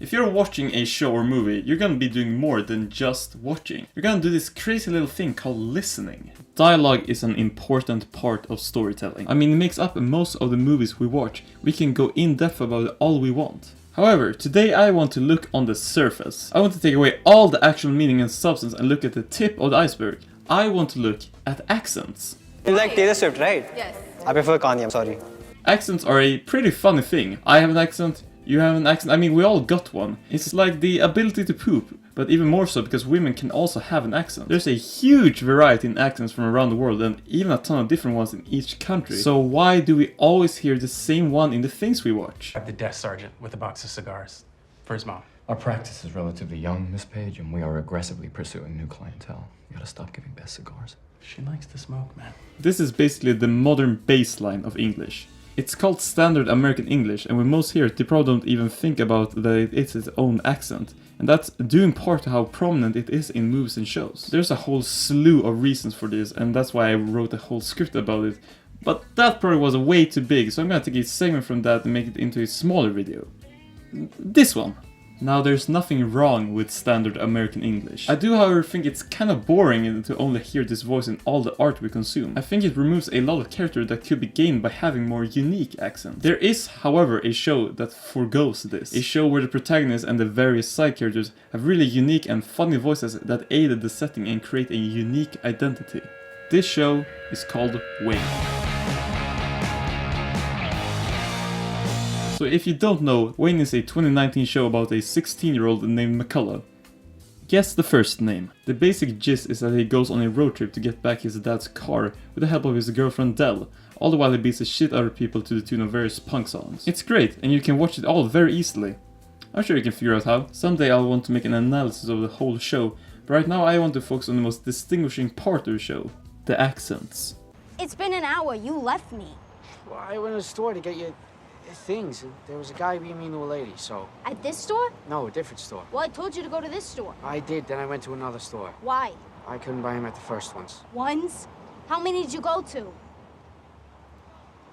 If you're watching a show or movie, you're gonna be doing more than just watching. You're gonna do this crazy little thing called listening. Dialogue is an important part of storytelling. I mean, it makes up most of the movies we watch. We can go in depth about it all we want. However, today I want to look on the surface. I want to take away all the actual meaning and substance and look at the tip of the iceberg. I want to look at accents. You like Taylor Swift, right? Yes. I prefer Kanye, I'm sorry. Accents are a pretty funny thing. I have an accent, you have an accent, I mean we all got one. It's like the ability to poop, but even more so because women can also have an accent. There's a huge variety in accents from around the world and even a ton of different ones in each country. So why do we always hear the same one in the things we watch? The desk sergeant with a box of cigars for his mom. Our practice is relatively young, Miss Page, and we are aggressively pursuing new clientele. You gotta stop giving Beth cigars. She likes to smoke, man. This is basically the modern baseline of English. It's called Standard American English, and when most hear it, they probably don't even think about that it is its own accent. And that's due in part to how prominent it is in movies and shows. There's a whole slew of reasons for this, and that's why I wrote a whole script about it. But that probably was way too big, so I'm gonna take a segment from that and make it into a smaller video. This one. Now, there's nothing wrong with Standard American English. I do, however, think it's kind of boring to only hear this voice in all the art we consume. I think it removes a lot of character that could be gained by having more unique accents. There is, however, a show that forgoes this. A show where the protagonist and the various side characters have really unique and funny voices that aided the setting and create a unique identity. This show is called Wayne. So if you don't know, Wayne is a 2019 show about a 16-year-old named McCullough. Guess the first name. The basic gist is that he goes on a road trip to get back his dad's car with the help of his girlfriend Dell, all the while he beats the shit out of people to the tune of various punk songs. It's great, and you can watch it all very easily. I'm sure you can figure out how. Someday I'll want to make an analysis of the whole show, but right now I want to focus on the most distinguishing part of the show, the accents. It's been an hour. You left me. Well, I went to the store to get you things, and there was a guy being mean to a lady, so... At this store? No, a different store. Well, I told you to go to this store. I did, then I went to another store. Why? I couldn't buy him at the first ones. Ones? How many did you go to?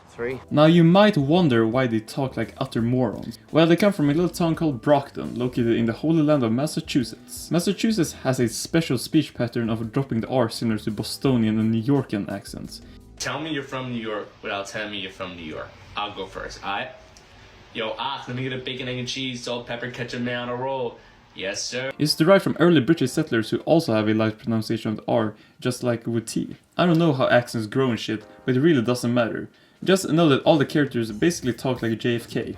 3. Now you might wonder why they talk like utter morons. Well, they come from a little town called Brockton, located in the holy land of Massachusetts. Massachusetts has a special speech pattern of dropping the R similar to Bostonian and New Yorkian accents. Tell me you're from New York without telling me you're from New York. I'll go first, alright? Yo, let me get a bacon, egg, and cheese, salt, pepper, ketchup, mayo on a roll. Yes, sir. It's derived from early British settlers who also have a light pronunciation of the R, just like with T. I don't know how accents grow and shit, but it really doesn't matter. Just know that all the characters basically talk like JFK.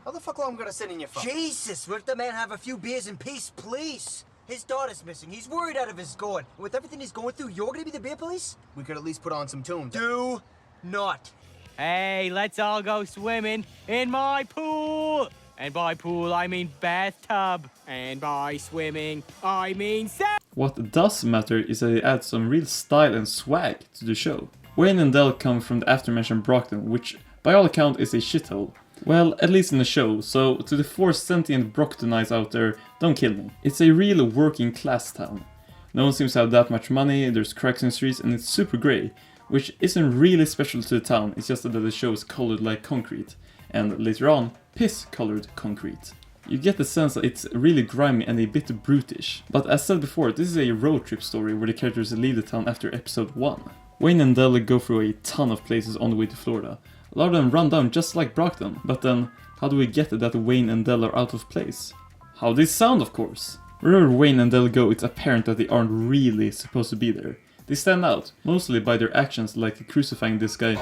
How the fuck long am I gonna sit in your phone? Jesus, let the man have a few beers in peace, please. His daughter's missing. He's worried out of his gourd. And with everything he's going through, you're gonna be the beer police? We could at least put on some tunes. Do not. Hey, let's all go swimming in my pool. And by pool, I mean bathtub. And by swimming, I mean What does matter is that it adds some real style and swag to the show. Wayne and Dell come from the aforementioned Brockton, which by all accounts is a shithole. Well, at least in the show, so to the 4 sentient Brocktonites out there, don't kill me. It's a real working class town. No one seems to have that much money, there's cracks in the streets, and it's super grey, which isn't really special to the town, it's just that the show is colored like concrete, and later on, piss-colored concrete. You get the sense that it's really grimy and a bit brutish. But as said before, this is a road trip story where the characters leave the town after episode 1. Wayne and Dell go through a ton of places on the way to Florida. A lot of them run down just like Brockton, but then, how do we get that Wayne and Dell are out of place? How they sound, of course! Wherever Wayne and Dell go, it's apparent that they aren't really supposed to be there. They stand out, mostly by their actions like crucifying this guy.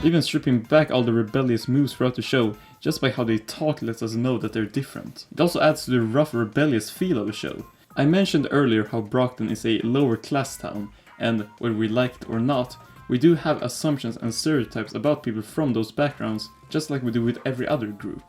Even stripping back all the rebellious moves throughout the show, just by how they talk lets us know that they're different. It also adds to the rough rebellious feel of the show. I mentioned earlier how Brockton is a lower class town, and whether we like it or not, we do have assumptions and stereotypes about people from those backgrounds, just like we do with every other group.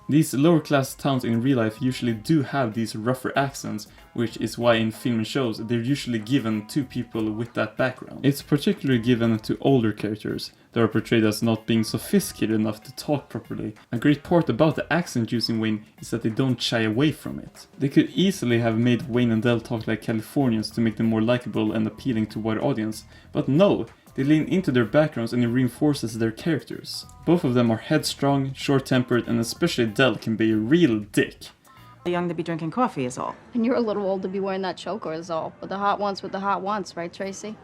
These lower class towns in real life usually do have these rougher accents, which is why in film and shows they're usually given to people with that background. It's particularly given to older characters that are portrayed as not being sophisticated enough to talk properly. A great part about the accent using Wayne is that they don't shy away from it. They could easily have made Wayne and Dell talk like Californians to make them more likable and appealing to a wider audience, but no, They lean into their backgrounds and it reinforces their characters. Both of them are headstrong, short-tempered, and especially Del can be a real dick. Young to be drinking coffee is all. And you're a little old to be wearing that choker is all. But the hot ones with the hot ones, right, Tracy?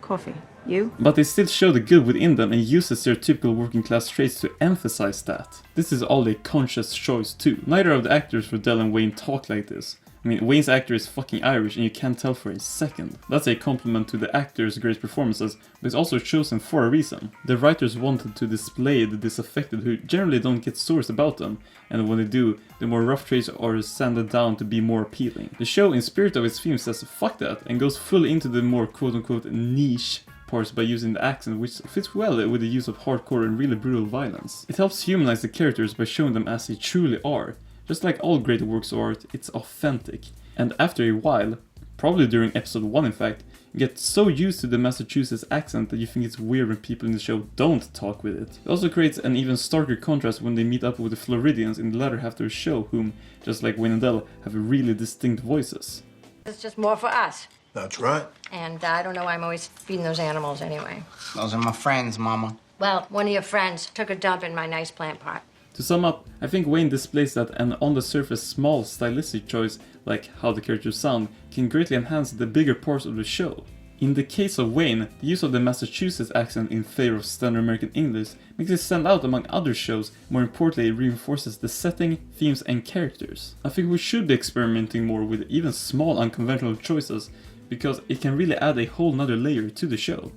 Coffee. You? But they still show the good within them and use the stereotypical working class traits to emphasize that. This is all a conscious choice too. Neither of the actors for Del and Wayne talk like this. I mean, Wayne's actor is fucking Irish and you can't tell for a second. That's a compliment to the actors' great performances, but it's also chosen for a reason. The writers wanted to display the disaffected who generally don't get stories about them, and when they do, the more rough traits are sanded down to be more appealing. The show, in spirit of its theme, says fuck that and goes fully into the more quote-unquote niche parts by using the accent, which fits well with the use of hardcore and really brutal violence. It helps humanize the characters by showing them as they truly are. Just like all great works of art, it's authentic. And after a while, probably during episode 1 in fact, you get so used to the Massachusetts accent that you think it's weird when people in the show don't talk with it. It also creates an even starker contrast when they meet up with the Floridians in the latter half of the show, whom, just like Wayne and Del, have really distinct voices. It's just more for us. That's right. And I don't know why I'm always feeding those animals anyway. Those are my friends, Mama. Well, one of your friends took a dump in my nice plant pot. To sum up, I think Wayne displays that an on the surface small stylistic choice, like how the characters sound, can greatly enhance the bigger parts of the show. In the case of Wayne, the use of the Massachusetts accent in favor of standard American English makes it stand out among other shows, more importantly it reinforces the setting, themes and characters. I think we should be experimenting more with even small unconventional choices, because it can really add a whole nother layer to the show.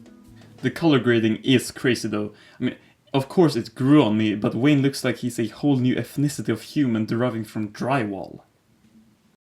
The color grading is crazy though. I mean, of course it grew on me, but Wayne looks like he's a whole new ethnicity of human deriving from drywall.